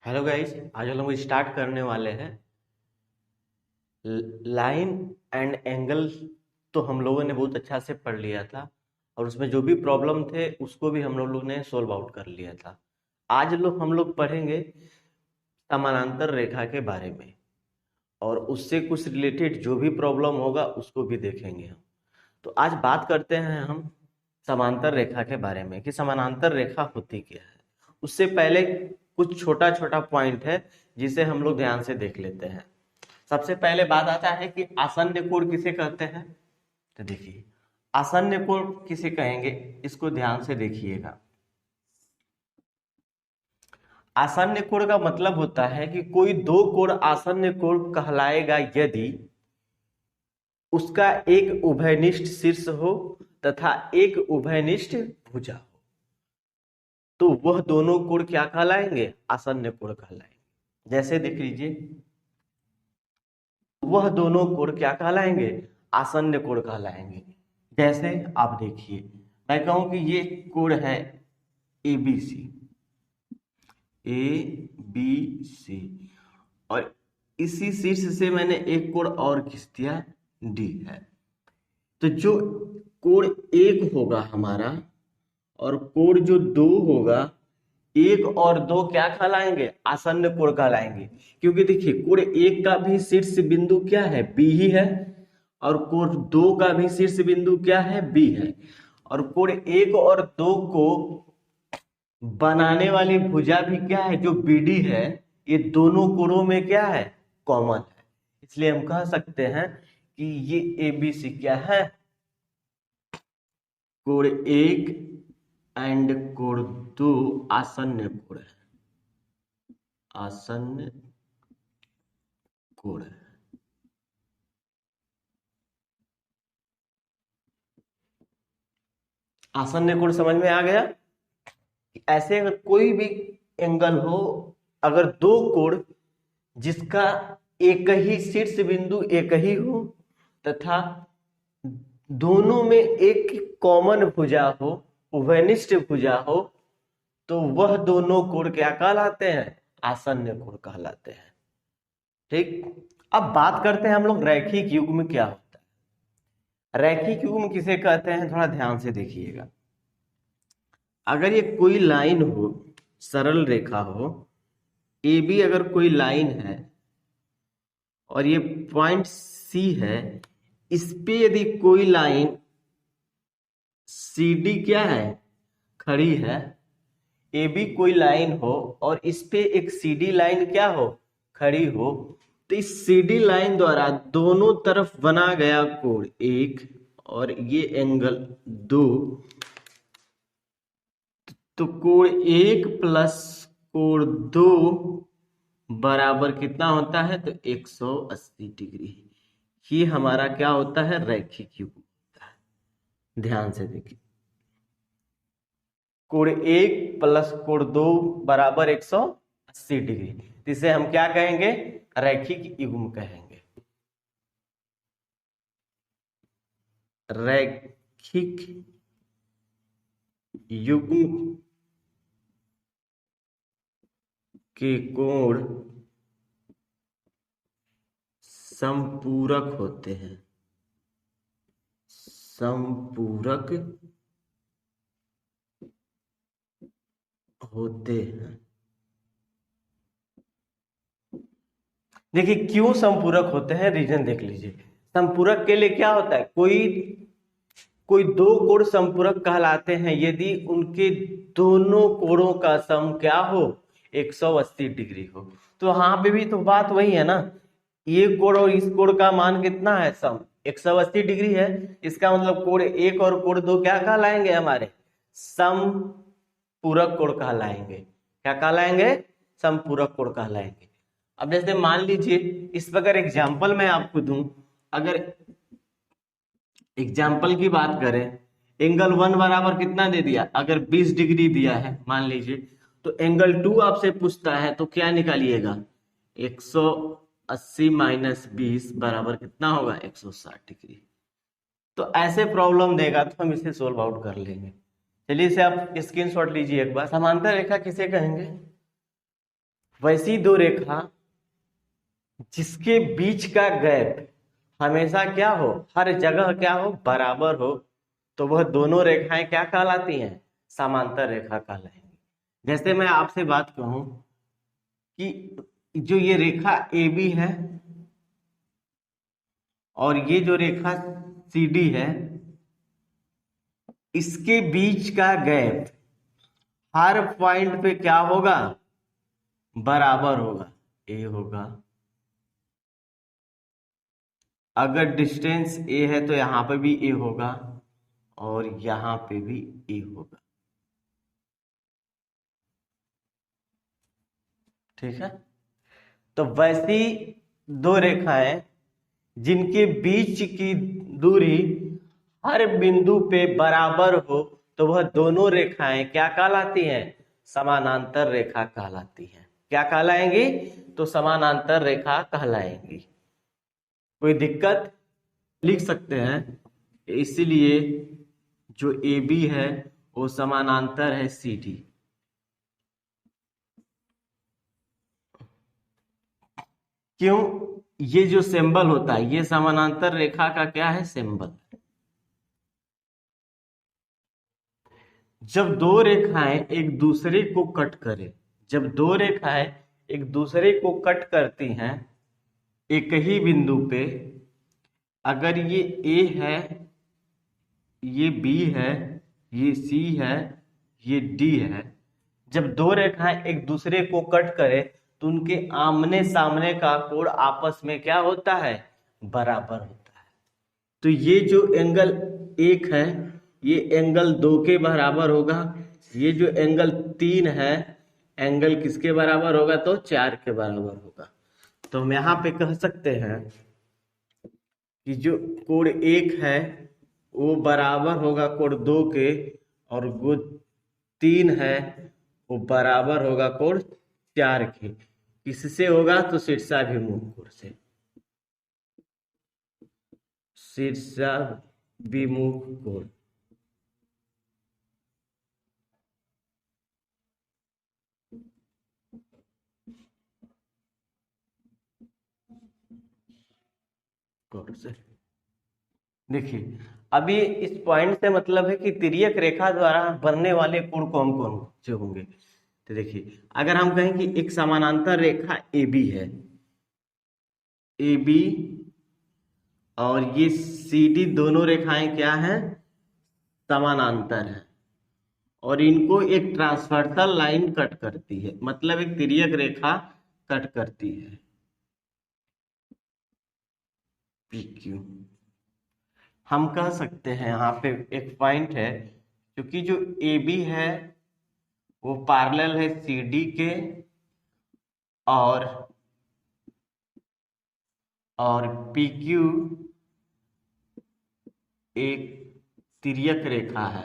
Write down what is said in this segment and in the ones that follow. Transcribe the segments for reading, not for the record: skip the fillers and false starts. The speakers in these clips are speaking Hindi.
हेलो गाइस, आज हम लोग स्टार्ट करने वाले हैं लाइन एंड एंगल। तो हम लोगों ने बहुत अच्छा से पढ़ लिया था और उसमें जो भी प्रॉब्लम थे उसको भी हम लोगों ने सोल्व आउट कर लिया था। आज हम लोग पढ़ेंगे समानांतर रेखा के बारे में और उससे कुछ रिलेटेड जो भी प्रॉब्लम होगा उसको भी देखेंगे हम। तो आज बात करते हैं हम समांतर रेखा के बारे में कि समानांतर रेखा होती क्या है। उससे पहले कुछ छोटा छोटा पॉइंट है जिसे हम लोग ध्यान से देख लेते हैं। सबसे पहले बात आता है कि आसन्न कोण किसे कहते हैं। तो देखिए, आसन्न कोण किसे कहेंगे, इसको ध्यान से देखिएगा। आसन्न कोण का मतलब होता है कि कोई दो कोण आसन्न कोण कहलाएगा यदि उसका एक उभयनिष्ठ शीर्ष हो तथा एक उभयनिष्ठ भुजा हो, तो वह दोनों कोण क्या कहलाएंगे, आसन्न कोण कहलाएंगे। जैसे देख लीजिए, वह दोनों कोण क्या कहलाएंगे, आसन्न कोण कहलाएंगे। जैसे आप देखिए, मैं कहूं कि ये कोण है A B C, A B C, और इसी शीर्ष से मैंने एक कोण और खींच दिया, डी है। तो जो कोण एक होगा हमारा और कोण जो दो होगा, एक और दो क्या कहलाएंगे, आसन्न कोण कहलाएंगे। क्योंकि देखिए, कोण एक का भी शीर्ष बिंदु क्या है, बी ही है, और कोण दो का भी शीर्ष बिंदु क्या है, बी है। और कोण एक और दो को बनाने वाली भुजा भी क्या है, जो बीडी है। ये दोनों कोणों में क्या है, कॉमन है। इसलिए हम कह सकते हैं कि ये ए बी सी क्या है, कोण एक एंड कोण दो आसन्न कोण है, आसन्न कोण है। आसन्न कोण समझ में आ गया। ऐसे अगर कोई भी एंगल हो, अगर दो कोण जिसका एक ही शीर्ष बिंदु एक ही हो तथा दोनों में एक कॉमन भुजा हो, उभयनिष्ठ भुजा हो, तो वह दोनों कोण क्या कहलाते हैं, आसन्न कोण कहलाते हैं। ठीक। अब बात करते हैं हम लोग रैखिक युग्म क्या होता है। रैखिक युग्म किसे कहते हैं, थोड़ा ध्यान से देखिएगा। अगर ये कोई लाइन हो, सरल रेखा हो, ए बी अगर कोई लाइन है और ये पॉइंट सी है, इस पे यदि कोई लाइन सी डी क्या है, खड़ी है, ए बी कोई लाइन हो और इस पे एक सी डी लाइन क्या हो, खड़ी हो, तो इस सी डी लाइन द्वारा दोनों तरफ बना गया कोण एक और ये एंगल दो, तो कोण एक प्लस कोण दो बराबर कितना होता है, तो 180 डिग्री। ये हमारा क्या होता है, रैखिक युग्म होता है। ध्यान से देखिए, कोण एक प्लस कोण दो बराबर 180 डिग्री, इसे हम क्या कहेंगे, रैखिक युग्म कहेंगे। रैखिक युग्म के कोण समपूरक होते हैं, समपूरक होते हैं। देखिए, क्यों समपूरक होते हैं, रीजन देख लीजिए। समपूरक के लिए क्या होता है, कोई कोई दो कोण समपूरक कहलाते हैं यदि उनके दोनों कोणों का सम क्या हो, 180 डिग्री हो। तो यहाँ पे भी तो बात वही है ना, ये कोण और इस कोण का मान कितना है, सम 180 डिग्री है। इसका मतलब कोण एक और कोण दो क्या कहलाएंगे, हमारे समपूरक कोण कहलाएंगे। क्या कहलाएंगे, समपूरक कोण कहलाएंगे। अब जैसे मान लीजिए, इस प्रकार एग्जाम्पल मैं आपको दूं, अगर एग्जाम्पल की बात करें, एंगल वन बराबर कितना दे दिया, अगर 20 डिग्री दिया है मान लीजिए, तो एंगल टू आपसे पूछता है तो क्या निकालिएगा, 180 माइनस 20 बराबर कितना होगा, 160 डिग्री। तो ऐसे प्रॉब्लम देगा तो हम इसे सोल्व आउट कर लेंगे। चलिए इसे आप स्क्रीनशॉट लीजिए एक बार। समांतर रेखा किसे कहेंगे, वैसी दो रेखा जिसके बीच का गैप हमेशा क्या हो, हर जगह क्या हो, बराबर हो, तो वह दोनों रेखाएं क्या कहलाती हैं, समांतर रेखा कहलाएंगी। जैसे मैं आपसे बात कहूं कि जो ये रेखा AB है और ये जो रेखा CD है, इसके बीच का गैप हर पॉइंट पे क्या होगा, बराबर होगा, A होगा। अगर डिस्टेंस A है तो यहां पे भी A होगा और यहां पे भी A होगा। ठीक है, तो वैसी दो रेखाएं जिनके बीच की दूरी हर बिंदु पे बराबर हो, तो वह दोनों रेखाएं क्या कहलाती हैं, समानांतर रेखा कहलाती हैं। क्या कहलाएंगी, तो समानांतर रेखा कहलाएंगी। कोई दिक्कत, लिख सकते हैं। इसीलिए जो AB है वो समानांतर है CD। क्यों, ये जो सिंबल होता है ये समानांतर रेखा का क्या है, सिंबल। जब दो रेखाएं एक दूसरे को कट करें, जब दो रेखाएं एक दूसरे को कट करती हैं एक ही बिंदु पे, अगर ये A है, ये B है, ये C है, ये D है, जब दो रेखाएं एक दूसरे को कट करें तो उनके आमने सामने का कोण आपस में क्या होता है, बराबर होता है। तो ये जो एंगल 1 है ये एंगल 2 के बराबर होगा, ये जो एंगल 3 है एंगल किसके बराबर होगा, तो 4 के बराबर होगा। तो हम यहाँ पे कह सकते हैं कि जो कोण 1 है वो बराबर होगा कोण 2 के, और वो 3 है वो बराबर होगा कोण 4 के। किससे होगा, तो शीर्षाभिमुख कोण से, शीर्षाभिमुख कोण। कोण से देखिए, अभी इस पॉइंट से मतलब है कि तिर्यक रेखा द्वारा बनने वाले कोण कौन कौन से होंगे। तो देखिए, अगर हम कहें कि एक समानांतर रेखा AB है, AB और ये CD, दोनों रेखाएं क्या हैं, समानांतर हैं, और इनको एक ट्रांसवर्सल लाइन कट करती है, मतलब एक तिर्यक रेखा कट करती है, PQ। हम कह सकते हैं यहाँ पे एक पॉइंट है, क्योंकि जो AB है वो पैरेलल है CD के, और PQ एक तिर्यक रेखा है,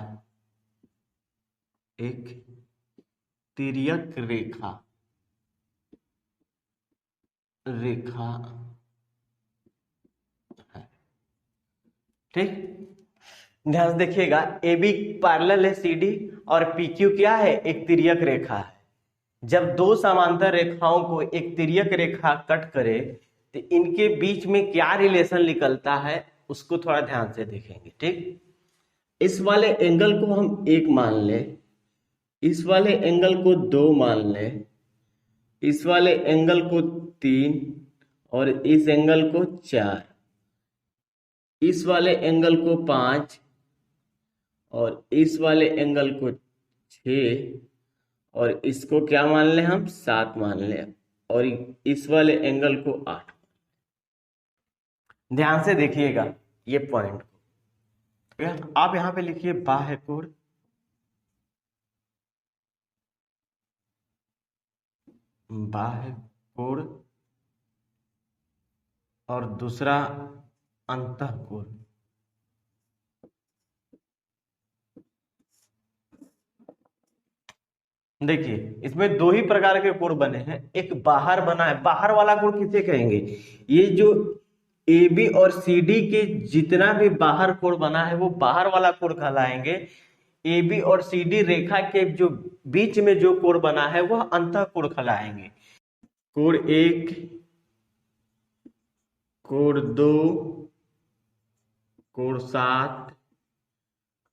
एक तिर्यक रेखा है। ठीक, ध्यान से देखिएगा, AB पैरेलल है CD और PQ क्या है, एक तिर्यक रेखा है। जब दो समांतर रेखाओं को एक तिर्यक रेखा कट करे तो इनके बीच में क्या रिलेशन निकलता है उसको थोड़ा ध्यान से देखेंगे। ठीक, इस वाले एंगल को हम 1 मान ले, इस वाले एंगल को 2 मान ले, इस वाले एंगल को 3 और इस एंगल को 4, इस वाले एंगल को 5 और इस वाले एंगल को 6, और इसको क्या मान ले, हम 7 मान ले, और इस वाले एंगल को 8। ध्यान से देखिएगा ये पॉइंट को। आप यहां पे लिखिए बाह्य कोण, बाह्य कोण, और दूसरा अंतःकोण। देखिए, इसमें दो ही प्रकार के कोण बने हैं, एक बाहर बना है, बाहर वाला कोण किसे कहेंगे, ये जो AB और CD के जितना भी बाहर कोण बना है वो बाहर वाला कोण कहलाएंगे। AB और CD रेखा के जो बीच में जो कोण बना है वह अंतःकोण कहलाएंगे। कोड 1, कोड 2, कोड 7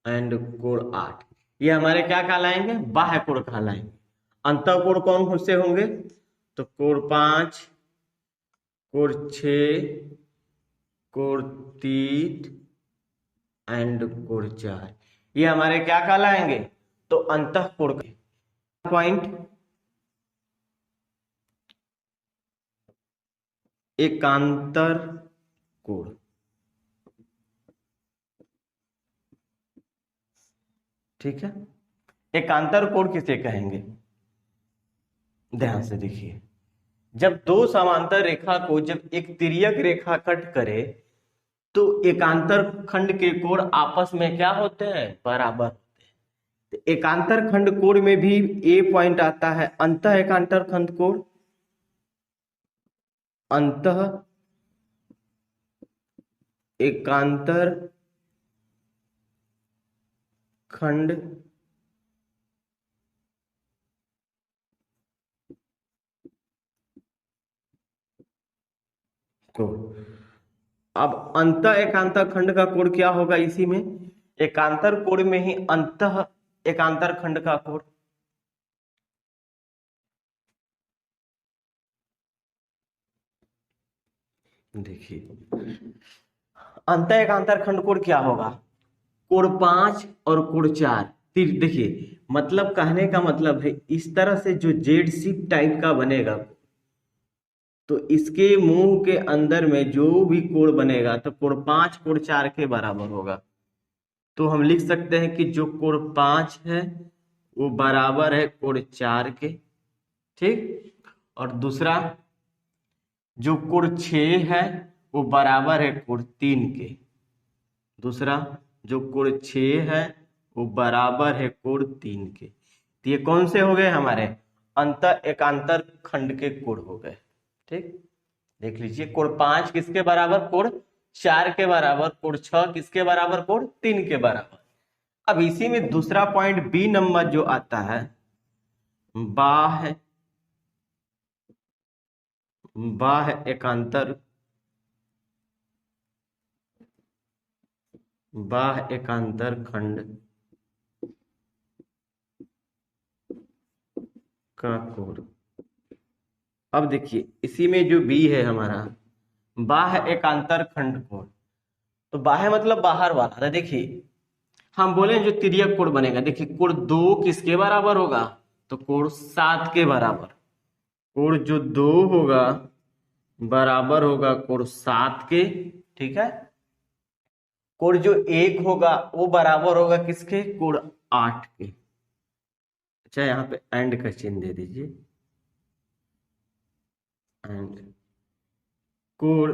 एंड कोड 8, ये हमारे क्या कहलाएंगे? बाह्य कोड कहलाएंगे। अंतः कोड कौन से होंगे? तो code 5, code 6, code 3 and code 4, ये हमारे क्या कहलाएंगे? तो अंतः कोड। Point, एकांतर code. ठीक है, एकांतर कोड किसे कहेंगे? ध्यान से देखिए, जब दो समांतर रेखा को जब एक तिर्यक रेखा कट करे तो एकांतर खंड के कोण आपस में क्या होते हैं? बराबर होते हैं। तो एकांतर खंड कोण में भी ए पॉइंट आता है, अंतः एकांतर खंड कोण, अंतः एकांतर खंड कोण। अब अंतः एकांतर खंड का कोण क्या होगा? इसी में एकांतर कोण में ही अंतः एकांतर खंड का कोण। देखिए, अंतः एकांतर खंड कोण क्या होगा? कोण 5 और कोण 4। देखिए, मतलब कहने का मतलब है इस तरह से जो जेड शिप टाइप का बनेगा, तो इसके मुंह के अंदर में जो भी कोण बनेगा तो कोण 5 कोण 4 के बराबर होगा। तो हम लिख सकते हैं कि जो कोण 5 है वो बराबर है कोण 4 के। ठीक, और दूसरा जो कोण 6 है वो बराबर है कोण 3 के। दूसरा जो कोण 6 है वो बराबर है कोण 3 के। तो ये कौन से हो गए? हमारे अंतः एकांतर खंड के कोण हो गए। ठीक, देख लीजिए, कोण 5 किसके बराबर? कोण 4 के बराबर। कोण 6 किसके बराबर? कोण 3 के बराबर। अब इसी में दूसरा पॉइंट बी नंबर जो आता है, बाह्य एकांतर, बाह्य एकांतर खंड का कोण। अब देखिए, इसी में जो बी है हमारा बाह्य एकांतर खंड कोण, तो बाह्य मतलब बाहर वाला। तो देखिए, हम बोले जो तिर्यक कोण बनेगा, देखिए कोण 2 किसके बराबर होगा? तो कोण 7 के बराबर। कोण जो 2 होगा बराबर होगा कोण 7 के। ठीक है, कोण जो 1 होगा वो बराबर होगा किसके? कोण 8 के। अच्छा, यहाँ पे एंड का चिन्ह दे दीजिए, एंड। कोण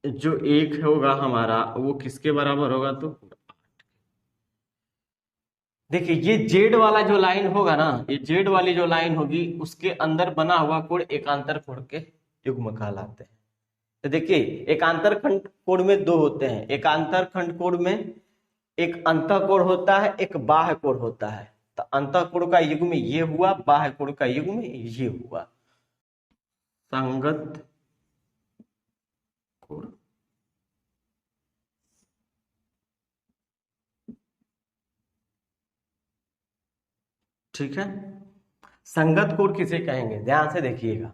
जो 1 होगा हमारा वो किसके बराबर होगा? तो देखिए, ये जेड वाला जो लाइन होगा ना, ये जेड वाली जो लाइन होगी उसके अंदर बना हुआ कोण एकांतर कोण के युग्म कहलाते हैं। तो देखिए, एकांतर खंड कोण में दो होते हैं। एकांतर खंड कोण में एक अंतः कोण होता है, एक बाह्य कोण होता है। तो अंतः कोण का युग्म ये हुआ, बाह्य कोण का युग्म ये हुआ। संगत कोण, ठीक है। संगत कोण किसे कहेंगे? ध्यान से देखिएगा,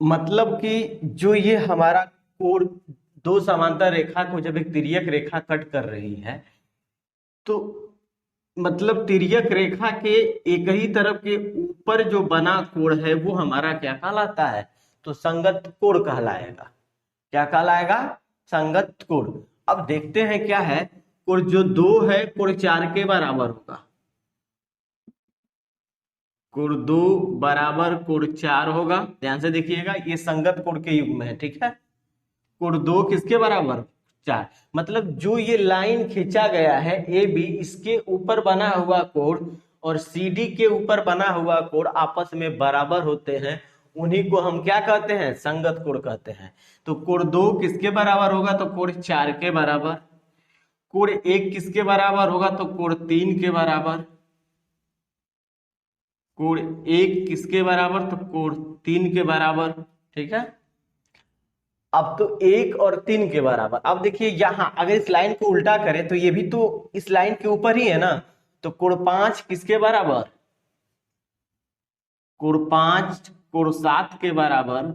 मतलब कि जो ये हमारा कोण दो समांतर रेखा को जब एक तिर्यक रेखा कट कर रही है, तो मतलब तिर्यक रेखा के एक ही तरफ के ऊपर जो बना कोण है वो हमारा क्या कहलाता है? तो संगत कोण कहलाएगा। क्या कहलाएगा? संगत कोण। अब देखते हैं क्या है, कोण जो 2 है कोण 4 के बराबर होगा। कोण 2 बराबर कोण 4 होगा। ध्यान से देखिएगा, ये संगत कोण के युग्म है। ठीक है, कोण 2 किसके बराबर? 4। मतलब जो ये लाइन खींचा गया है ए बी, इसके ऊपर बना हुआ कोण और सी डी के ऊपर बना हुआ कोण आपस में बराबर होते हैं, उन्हीं को हम क्या कहते हैं? संगत कोण कहते हैं। तो कोण 2 किसके बराबर होगा? तो कोण 4 के बराबर। कोण 1 किसके बराबर होगा? तो कोण 3 के बराबर। कोण 1 किसके बराबर, तो कोण 3 के बराबर। ठीक है, अब तो 1 और 3 के बराबर। अब देखिए यहां अगर इस लाइन को उल्टा करें तो ये भी तो इस लाइन के ऊपर ही है ना, तो कोण 5 किसके बराबर, कोण 5 कोण 7 के बराबर,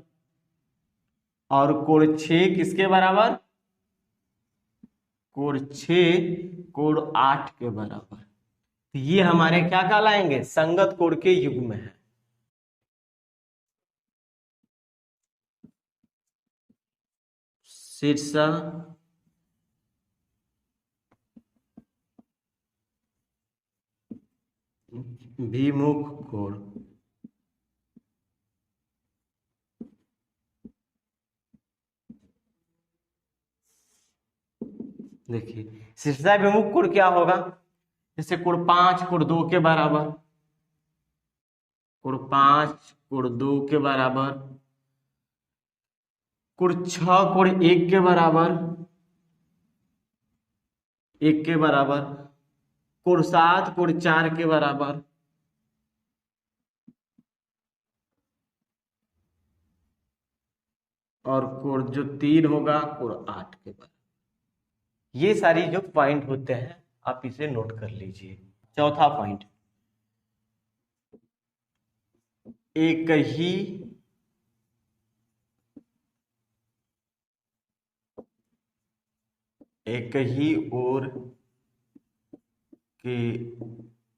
और कोण 6 किसके बराबर, कोण 6 कोण 8 के बराबर। तो ये हमारे क्या कहलाएंगे, संगत कोण के युग्म है। शीर्ष विमुख कोण। देखिए शीर्षाभिमुख कोण क्या होगा, जैसे कोण 5 कोण 2 के बराबर, कोण 5 कोण 2 के बराबर, कोण 6 कोण 1 के बराबर, 1 के बराबर, कोण 7 कोण 4 के बराबर, और कोण जो 3 होगा कोण 8 के बराबर। ये सारी जो पॉइंट होते हैं आप इसे नोट कर लीजिए। चौथा पॉइंट, एक ही ओर के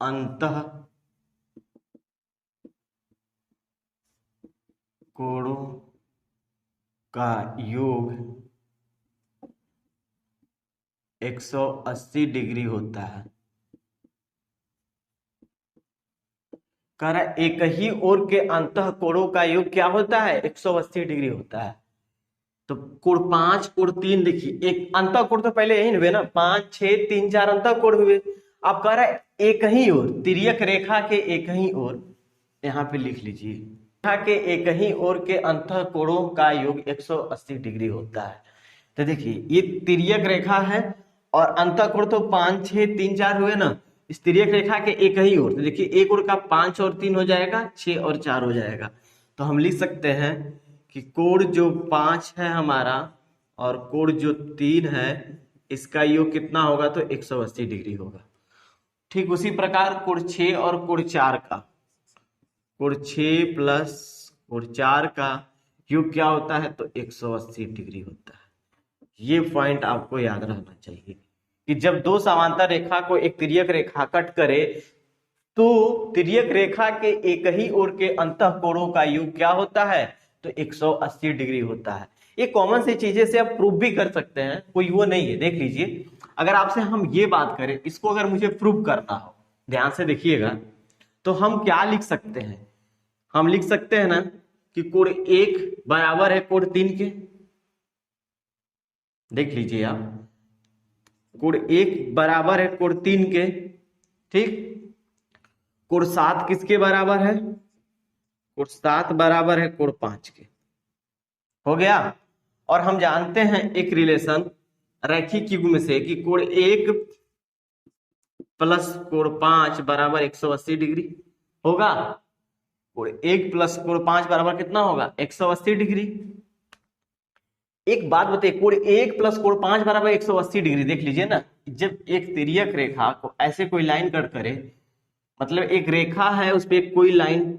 अंतः कोणों का योग 180 डिग्री होता है। कह रहा है एक ही ओर के अंतः कोणों का योग क्या होता है, 180 डिग्री होता है। तो कोण 5 कोण 3, देखिए एक अंतः कोण तो पहले यही हुए ना, 5 6 3 4 अंतः कोण हुए। अब कह रहा है एक ही ओर, तिर्यक रेखा के एक ही ओर, यहाँ पे लिख लीजिए, रेखा के एक ही ओर के अंतः कोणों का योग 180 डिग्री होता है। तो देखिए ये तिर्यक रेखा है और अंतः कोण तो 5 6 3 4 हुए ना, इस तिर्यक रेखा के एक ही ओर, तो देखिए एक ओर का 5 और 3 हो जाएगा, 6 और 4 हो जाएगा। तो हम लिख सकते हैं कि कोण जो 5 है हमारा और कोण जो 3 है, इसका योग कितना होगा, तो 180 डिग्री होगा। ठीक उसी प्रकार कोण 6 और कोण 4 का, कोण 6 प्लस कोण 4 का योग क्या होता है, तो 180 डिग्री होता है। ये पॉइंट आपको याद रहना चाहिए कि जब दो समांतर रेखा को एक तिर्यक रेखा कट करे तो तिर्यक रेखा के एक ही ओर के अंतः कोणों का योग क्या होता है, तो 180 डिग्री होता है। ये कॉमन सी चीजें से आप प्रूव भी कर सकते हैं, कोई वो नहीं है। देख लीजिए अगर आपसे हम ये बात करें, इसको अगर मुझे प्रूव करना हो, ध्यान से देखिएगा, तो हम क्या लिख सकते हैं, हम लिख सकते हैं ना कि कोण 1 बराबर है कोण 3 के। देख लीजिए आप, कोण 1 बराबर है कोण 3 के। ठीक, कोण 7 किसके बराबर है, कोण 7 बराबर है कोण 5 के। हो गया। और हम जानते हैं एक रिलेशन रैखिक युग्म से कि कोण 1 प्लस कोण 5 बराबर 180 डिग्री होगा। कोण 1 प्लस कोण 5 बराबर कितना होगा, 180 डिग्री। एक बात बताइए, कोण 1 प्लस कोण 5 बराबर 180 डिग्री, देख लीजिए ना, जब एक तिर्यक रेखा को ऐसे कोई लाइन कट करे, मतलब एक रेखा है उस पर कोई लाइन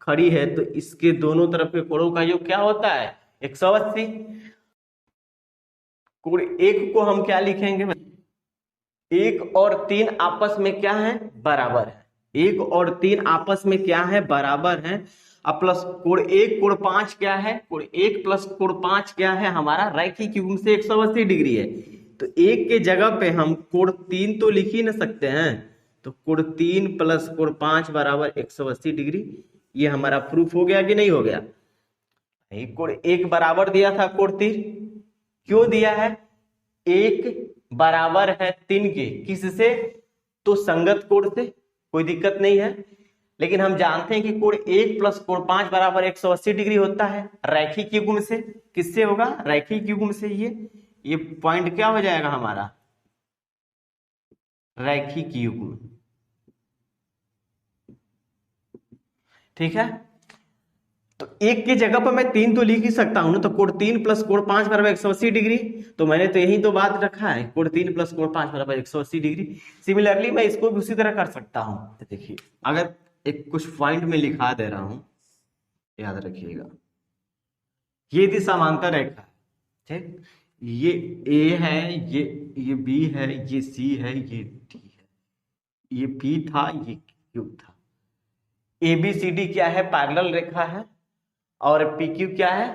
खड़ी है, तो इसके दोनों तरफ के कोणों का योग क्या होता है, 180। कोण 1 को हम क्या लिखेंगे, 1 और 3 आपस में क्या है, बराबर है। 1 और 3 आपस में क्या है, बराबर है। अब प्लस कोण 1 कोण 5 क्या है, कोण 1 प्लस कोण 5 क्या है, हमारा रैखिक युग्म से 180 डिग्री है। तो 1 के जगह पे हम कोण 3 तो लिख ही ना सकते हैं, तो कोण 3 प्लस कोण 5 बराबर 180 डिग्री। ये हमारा प्रूफ हो गया कि नहीं हो गया। कोण 1 बराबर दिया था कोण 3, क्यों दिया है, 1 बराबर है 3 के, किससे, तो संगत कोण से, कोई दिक्कत नहीं है। लेकिन हम जानते हैं कि कोण 1 प्लस कोण 5 बराबर 180 डिग्री होता है रैखिक युग्म से। किससे होगा, रैखिक युग्म से। ये पॉइंट क्या हो जाएगा हमारा, रैखिक युग्म। ठीक है, तो एक की जगह पर मैं 3 तो लिख ही सकता हूं ना, तो कोण 3 प्लस कोण 5 बराबर 180 डिग्री। तो मैंने तो यही तो बात रखा है, कोण 3 प्लस कोण 5 बराबर 180 डिग्री। सिमिलरली मैं इसको भी उसी तरह कर सकता हूं। तो देखिए, अगर एक कुछ पॉइंट में लिखा दे रहा हूं, याद रखिएगा, ये थी समांतर रेखा, ठीक, ये ए है, ये बी है, ये सी है, ये डी है, ये पी था, ये क्यू था। ए बी सी डी क्या है? पैरेलल रेखा है, और पी क्यू क्या है?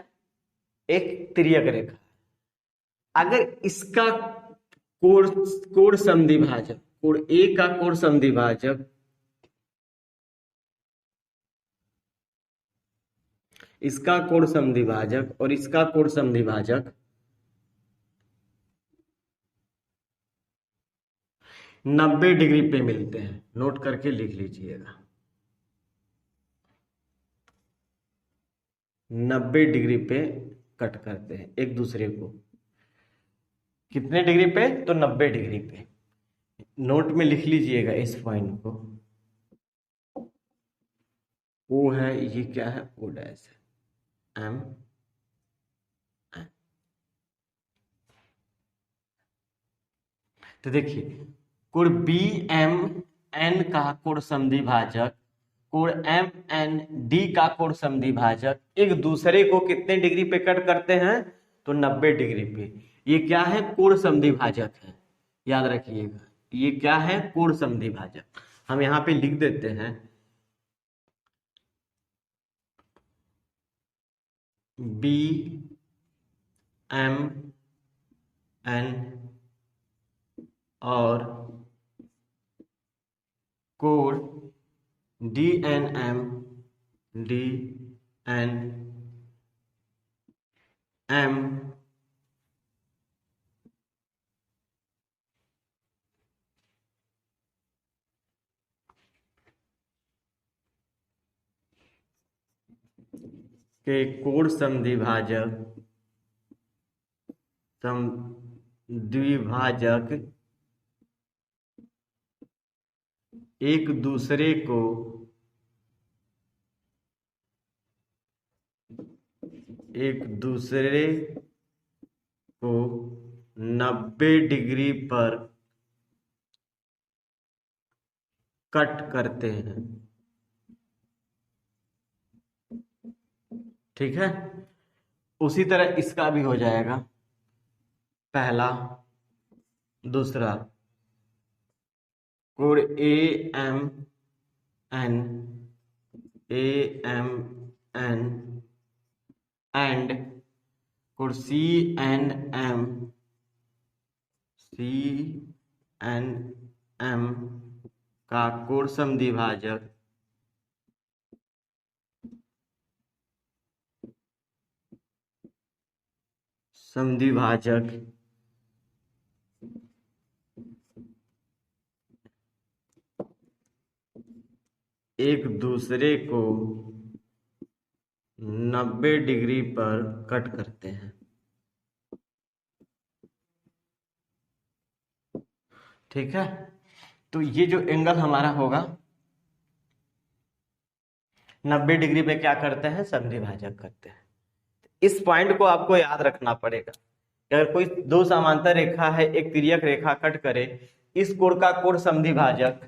एक तिर्यक रेखा। अगर इसका कोण कोण समद्विभाजक, कोण ए का कोण समद्विभाजक, इसका कोण समद्विभाजक और इसका कोण समद्विभाजक 90 डिग्री पे मिलते हैं। नोट करके लिख लीजिएगा, 90 डिग्री पे कट करते हैं एक दूसरे को। कितने डिग्री पे? तो 90 डिग्री पे। नोट में लिख लीजिएगा इस पॉइंट को। ओ है, ये क्या है? ओ डैश है, एम एन। तो देखिए, कोण बी एम एन का कोण समद्विभाजक, कोण एम एन डी का कोण समद्विभाजक एक दूसरे को कितने डिग्री पे कट करते हैं? तो 90 डिग्री पे। ये क्या है? कोण समद्विभाजक है, याद रखिएगा। ये क्या है? कोण समद्विभाजक। हम यहां पे लिख देते हैं बी एम एन और कोण D N M D N M के कोण समद्विभाजक एक दूसरे को एक दूसरे को 90 डिग्री पर कट करते हैं। ठीक है, उसी तरह इसका भी हो जाएगा। पहला, दूसरा, कोण ए एम एन एंड कोण सी एन एम का कोण समद्विभाजक एक दूसरे को 90 डिग्री पर कट करते हैं। ठीक है, तो ये जो एंगल हमारा होगा 90 डिग्री पे क्या करते हैं? समद्विभाजक करते हैं। इस पॉइंट को आपको याद रखना पड़ेगा। अगर कोई दो समांतर रेखा है, एक तिर्यक रेखा कट करे, इस कोण का कोण समद्विभाजक,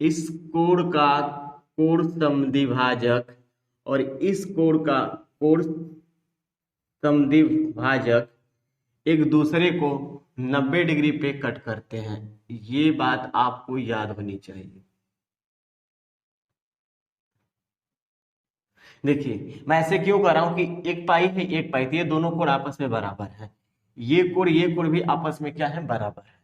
इस कोण का कोण समद्विभाजक और इस कोण का कोण समद्विभाजक एक दूसरे को 90 डिग्री पे कट करते हैं। ये बात आपको याद होनी चाहिए। देखिए, मैं ऐसे क्यों कर रहा हूं कि एक पाई है, एक पाई, तो ये दोनों कोण आपस में बराबर है। ये कोण भी आपस में क्या है? बराबर है।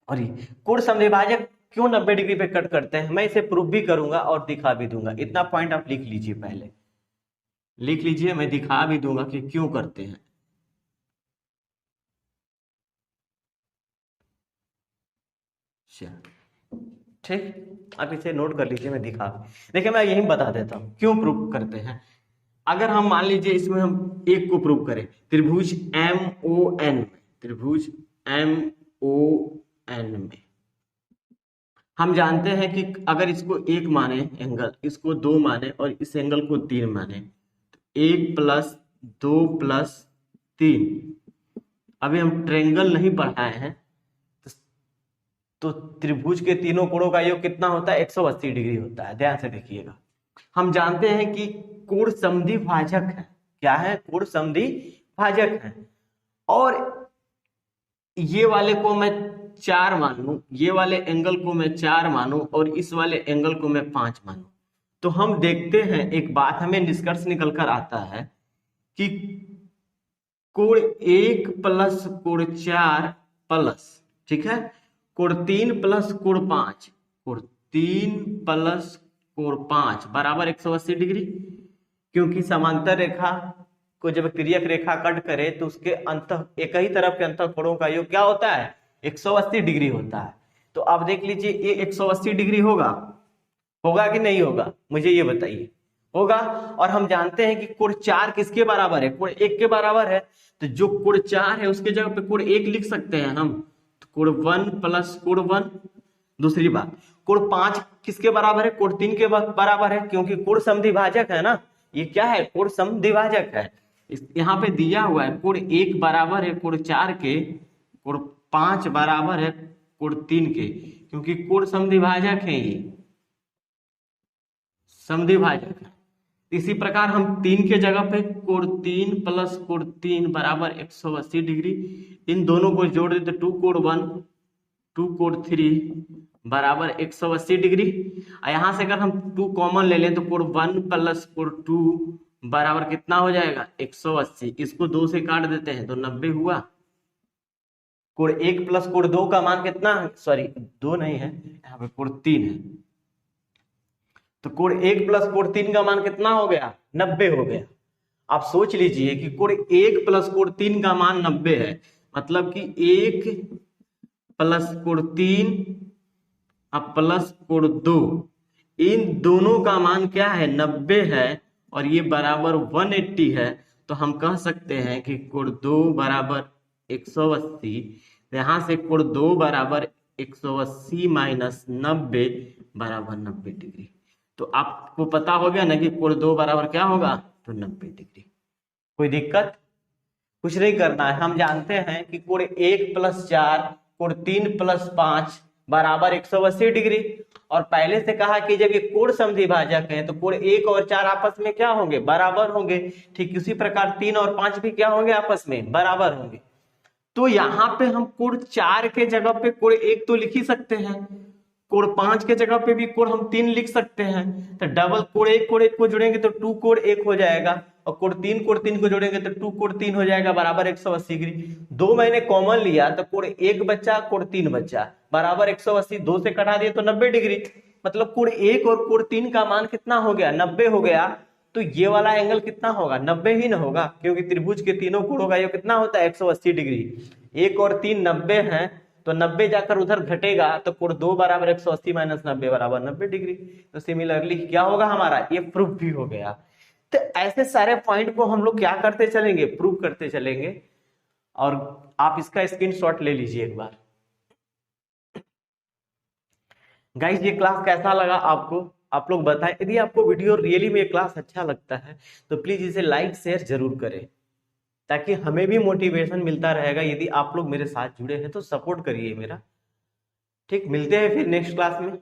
और ये कोण समद्विभाजक क्यों 90 डिग्री पे कट करते हैं, मैं इसे प्रूव भी करूंगा और दिखा भी दूंगा। इतना पॉइंट आप लिख लीजिए, पहले लिख लीजिए, मैं दिखा भी दूंगा कि क्यों करते हैं। ठीक, आप इसे नोट कर लीजिए, मैं दिखा। देखिए, मैं यही बता देता हूं क्यों प्रूव करते हैं। अगर हम मान लीजिए इसमें हम एक को प्रूव करें, त्रिभुज MON में, त्रिभुज MON में हम जानते हैं कि अगर इसको 1 माने एंगल, इसको 2 माने और इस एंगल को 3 माने, तो 1 + 2 + 3, अभी हम ट्रायंगल नहीं पढ़ाए हैं, तो त्रिभुज के तीनों कोणों का योग कितना होता है? 180 डिग्री होता है। ध्यान से देखिएगा। हम जानते हैं कि कोण समद्वि भाजक है। क्या है? कोण समद्वि भाजक है। और ये वाले को मैं 4 मान लूं, ये वाले एंगल को मैं 4 मानूं और इस वाले एंगल को मैं 5 मानूं, तो हम देखते हैं एक बात हमें निष्कर्ष निकल कर आता है कि कोण 1 + कोण 4 प्लस, ठीक है, कोण 3 + कोण 5, कोण 3 + कोण 5 बराबर 180 डिग्री। क्योंकि समांतर रेखा को जब तिर्यक रेखा कट करे तो उसके अंत एक ही तरफ के अंत कोणों का योग क्या होता है? 180 डिग्री होता है। तो आप देख लीजिए, ये 180 डिग्री होगा कि नहीं होगा? मुझे ये बताइए। होगा। और हम जानते हैं कि कोण 4 किसके बराबर है? कोण 1 के बराबर है। तो जो कोण 4 है उसके जगह पे कोण 1 लिख सकते हैं हम, तो कोण 1 + कोण 1। दूसरी बात, कोण 5 किसके बराबर है? कोण 3 के बराबर है, क्योंकि कोण समद्विभाजक है ना। ये क्या है? कोण समद्विभाजक है। यहाँ पे दिया हुआ है कोण 1 बराबर है कोण 4 के, कोण 5 बराबर है कोण 3 के, क्योंकि कोण समद्विभाजक है, ये समद्विभाजक है। इसी प्रकार हम 3 के जगह पे कोण 3 + कोण 3 बराबर 180 डिग्री, इन दोनों को जोड़ देते 2 कोण 1 2 कोण 3 बराबर 180 डिग्री। यहां से अगर हम 2 कॉमन ले लें तो कोण 1 + कोण 2 बराबर कितना हो जाएगा? 180। इसको 2 से काट देते हैं तो 90 हुआ। कोण 1 + कोण 2 का मान कितना है? सॉरी, 2 नहीं है, यहाँ पे कोण 3 है। तो कोण 1 + कोण 3 का मान कितना हो गया? 90 हो गया। आप सोच लीजिए कि कोण 1 + कोण 3 का मान 90 है, मतलब कि 1 + कोण 3 प्लस कोण 2, इन दोनों का मान क्या है? 90 है, और ये बराबर 180 है। तो हम कह सकते हैं कि कोण 2 बराबर 180। यहां से कोण 2 बराबर 180 - 90 बराबर 90 डिग्री। तो आपको पता हो गया ना कि कोण 2 बराबर क्या होगा? तो 90 डिग्री। कोई दिक्कत? कुछ नहीं करना है। हम जानते हैं कि कोण 1 + 4 कोण 3 + 5 बराबर 180 डिग्री। और पहले से कहा कि जब ये कोण समद्विभाजक है तो कोण 1 और 4 आपस में क्या होंगे? बराबर होंगे। ठीक उसी प्रकार 3 और 5 भी क्या होंगे? आपस में बराबर होंगे। तो यहाँ पे हम कोण 4 के जगह पे कोण 1 तो लिख ही सकते हैं, कोण 5 के जगह पे भी कोण हम 3 लिख सकते हैं। तो डबल कोण 1 को जोड़ेंगे तो 2 कोण 1 हो जाएगा, और कोण 3 को जोड़ेंगे तो 2 कोण 3 हो जाएगा बराबर 180 डिग्री। 2 मैंने कॉमन लिया तो कोण 1 बचा, कोण 3 बचा, बराबर 180। 2 से कटा दिए तो 90 डिग्री। मतलब कोण 1 और कोण 3 का मान कितना हो गया? 90 हो गया। तो ये वाला एंगल कितना होगा? 90 ही ना होगा, क्योंकि त्रिभुज के तीनों कोणों का योग कितना होता है? 180 डिग्री। 1 और 3 90 है, तो 90 जाकर उधर घटेगा, तो कोण 2 बराबर 180 - 90 बराबर 90 डिग्री। तो सिमिलरली क्या होगा हमारा? ये प्रूफ भी हो गया। तो ऐसे सारे पॉइंट को हम लोग क्या करते चलेंगे? प्रूव करते चलेंगे। और आप इसका स्क्रीनशॉट ले लीजिए एक बार। गाइस, ये क्लास कैसा लगा आपको? आप लोग बताएं। यदि आपको वीडियो रियली में क्लास अच्छा लगता है तो प्लीज इसे लाइक शेयर जरूर करें, ताकि हमें भी मोटिवेशन मिलता रहेगा। यदि आप लोग मेरे साथ जुड़े हैं तो सपोर्ट करिए मेरा। ठीक, मिलते हैं फिर नेक्स्ट क्लास में।